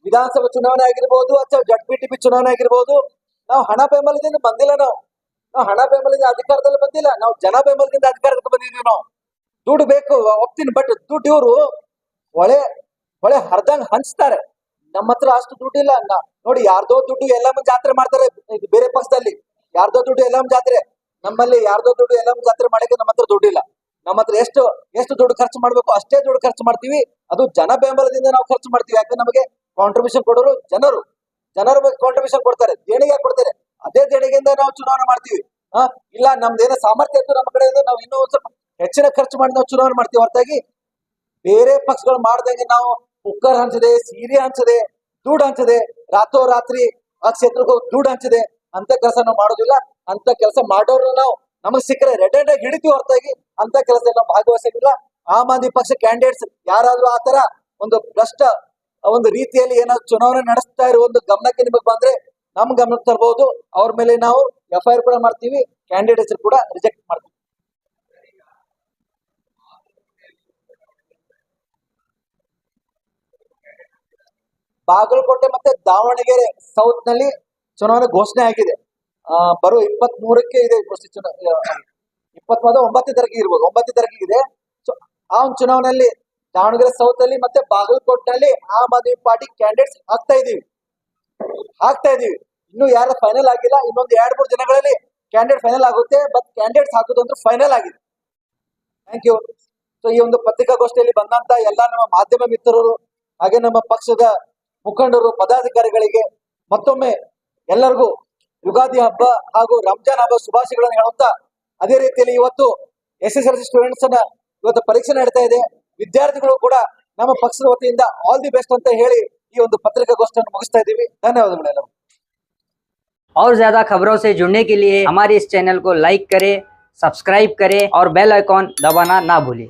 ವಿಧಾನಸಭಾ ಚುನಾವಣೆ ಆಗಿರ್ಬೋದು ಅಥವಾ ZPTP ಚುನಾವಣೆ ಆಗಿರ್ಬೋದು, ನಾವು ಹಣ ಬೆಂಬಲದಿಂದ ಬಂದಿಲ್ಲ. ನಾವು ಹಣ ಬೆಂಬಲದಿಂದ ಅಧಿಕಾರದಲ್ಲಿ ಬಂದಿಲ್ಲ, ನಾವು ಜನ ಬೆಂಬಲದಿಂದ ಅಧಿಕಾರಕ್ಕೆ ಬಂದಿದ್ದೀವಿ. ನಾವು ದುಡ್ಡು ಬೇಕು ಒಪ್ತೀನಿ, ಬಟ್ ದುಡ್ಡು ಇವರು ಹೊಳೆ ಹರ್ದಂಗ್ ಹಂಚ್ತಾರೆ. ನಮ್ಮ ಹತ್ರ ಅಷ್ಟು ದುಡ್ಡಿಲ್ಲ. ನೋಡಿ, ಯಾರ್ದೋ ದುಡ್ಡು ಎಲ್ಲಮ್ಮ ಜಾತ್ರೆ ಮಾಡ್ತಾರೆ ಬೇರೆ ಪಕ್ಷದಲ್ಲಿ, ಯಾರ್ದೋ ದುಡ್ಡು ಎಲ್ಲಮ್ಮ ಜಾತ್ರೆ. ನಮ್ಮಲ್ಲಿ ಯಾರ್ದೋ ದುಡ್ಡು ಎಲ್ಲಮ್ಮ ಜಾತ್ರೆ ಮಾಡಕ್ಕೆ ನಮ್ಮ ಹತ್ರ ದುಡ್ಡಿಲ್ಲ. ನಮ್ಮ ಹತ್ರ ಎಷ್ಟು ದುಡ್ಡು ಖರ್ಚು ಮಾಡ್ಬೇಕು ಅಷ್ಟೇ ದುಡ್ಡು ಖರ್ಚು ಮಾಡ್ತೀವಿ. ಅದು ಜನ ಬೆಂಬಲದಿಂದ ನಾವು ಖರ್ಚು ಮಾಡ್ತೀವಿ. ಯಾಕಂದ್ರೆ ನಮಗೆ ಕಾಂಟ್ರಿಬ್ಯೂಷನ್ ಕೊಡೋರು ಜನರು ಕಾಂಟ್ರಿಬ್ಯೂಷನ್ ಕೊಡ್ತಾರೆ, ದೇಣಿಗೆ ಕೊಡ್ತಾರೆ. ಅದೇ ದೇಣಿಗೆಯಿಂದ ನಾವು ಚುನಾವಣೆ ಮಾಡ್ತೀವಿ. ಇಲ್ಲ ನಮ್ದೇನೋ ಸಾಮರ್ಥ್ಯ ಇತ್ತು ನಮ್ಮ ಕಡೆಯಿಂದ ನಾವು ಇನ್ನೂ ಒಂದ್ ಸ್ವಲ್ಪ ಹೆಚ್ಚಿನ ಖರ್ಚು ಮಾಡಿ ನಾವು ಚುನಾವಣೆ ಮಾಡ್ತೀವಿ. ಹೊರತಾಗಿ ಬೇರೆ ಪಕ್ಷಗಳು ಮಾಡ್ದಂಗೆ ನಾವು ಕುಕ್ಕರ್ ಹಂಚದೆ, ಸೀರೆ ಹಂಚದೆ, ದುಡ್ಡು ಹಂಚದೆ, ರಾತ್ರೋರಾತ್ರಿ ಆ ಕ್ಷೇತ್ರಕ್ಕೆ ಹೋಗಿ ದುಡ್ಡು ಹಂಚದೆ ಅಂತ ಕೆಲಸ ನಾವು ಮಾಡೋದಿಲ್ಲ. ಅಂತ ಕೆಲಸ ಮಾಡೋರು ನಾವು ನಮಗ್ ಸಿಕ್ಕರೆ ರೆಡ್ ಆಗಿ ಹಿಡಿತೀವಿ. ಹೊರತಾಗಿ ಅಂತ ಕೆಲಸ ನಾವು ಭಾಗವಹಿಸಿಲ್ಲ. ಆಮ್ ಆದ್ಮಿ ಪಕ್ಷ ಕ್ಯಾಂಡಿಡೇಟ್ಸ್ ಯಾರಾದ್ರೂ ಆತರ ಒಂದು ಭ್ರಷ್ಟ ಒಂದು ರೀತಿಯಲ್ಲಿ ಏನಾದ್ರು ಚುನಾವಣೆ ನಡೆಸ್ತಾ ಇರೋ ಒಂದು ಗಮನಕ್ಕೆ ನಿಮಗೆ ಬಂದ್ರೆ ನಮ್ ಗಮನಕ್ಕೆ ತರಬಹುದು. ಅವ್ರ ಮೇಲೆ ನಾವು FIR ಕೂಡ ಮಾಡ್ತೀವಿ, ಕ್ಯಾಂಡಿಡೇಟ್ಸ್ ಕೂಡ ರಿಜೆಕ್ಟ್ ಮಾಡ್ತೀವಿ. ಬಾಗಲಕೋಟೆ ಮತ್ತೆ ದಾವಣಗೆರೆ ಸೌತ್ ನಲ್ಲಿ ಚುನಾವಣೆ ಘೋಷಣೆ ಆಗಿದೆ. ಬರೋ 23ಕ್ಕೆ ಇದೆ. 9ನೇ ತಾರೀಕಿಗೆ ಇರ್ಬೋದು, 9ನೇ ತಾರೀಕಿಗೆ ಇದೆ. ಆ ಒಂದು ಚುನಾವಣೆಯಲ್ಲಿ ದಾವಣಗೆರೆ ಸೌತ್ ಅಲ್ಲಿ ಮತ್ತೆ ಬಾಗಲಕೋಟೆನಲ್ಲಿ ಆಮ್ ಆದ್ಮಿ ಪಾರ್ಟಿ ಕ್ಯಾಂಡಿಡೇಟ್ಸ್ ಹಾಕ್ತಾ ಇದೀವಿ. ಇನ್ನು ಯಾರು ಫೈನಲ್ ಆಗಿಲ್ಲ. ಇನ್ನೊಂದು 2-3 ದಿನಗಳಲ್ಲಿ ಕ್ಯಾಂಡಿಡೇಟ್ ಫೈನಲ್ ಆಗುತ್ತೆ. ಬಟ್ ಕ್ಯಾಂಡಿಡೇಟ್ಸ್ ಹಾಕೋದಂದ್ರೆ ಫೈನಲ್ ಆಗಿದೆ. Thank you. ಸೊ ಈ ಒಂದು ಪತ್ರಿಕಾಗೋಷ್ಠಿಯಲ್ಲಿ ಬಂದಂತ ಎಲ್ಲ ನಮ್ಮ ಮಾಧ್ಯಮ ಮಿತ್ರರು ಹಾಗೆ ನಮ್ಮ ಪಕ್ಷದ ಮುಖಂಡರು, ಪದಾಧಿಕಾರಿಗಳಿಗೆ ಮತ್ತೊಮ್ಮೆ ಎಲ್ಲರಿಗೂ ಯುಗಾದಿ ಹಬ್ಬ ಹಾಗೂ ರಂಜಾನ್ ಹಬ್ಬ ಶುಭಾಶಯಗಳನ್ನು ಹೇಳುತ್ತಾ, ಅದೇ ರೀತಿಯಲ್ಲಿ ಇವತ್ತು SSLC ಸ್ಟೂಡೆಂಟ್ಸ್ ಅನ್ನ ಇವತ್ತು ಪರೀಕ್ಷೆ ನಡೀತಾ ಇದೆ. ವಿದ್ಯಾರ್ಥಿಗಳು ಕೂಡ ನಮ್ಮ ಪಕ್ಷದ ವತಿಯಿಂದ ಆಲ್ ದಿ ಬೆಸ್ಟ್ ಅಂತ ಹೇಳಿ ಈ ಒಂದು ಪತ್ರಿಕಾಗೋಷ್ಠಿಯನ್ನು ಮುಗಿಸ್ತಾ ಇದ್ದೀವಿ. ಧನ್ಯವಾದಗಳು. और ज्यादा खबरों से जुड़ने के लिए हमारे इस चैनल को लाइक करें, सब्सक्राइब करें और बेल आइकॉन दबाना ना भूलें।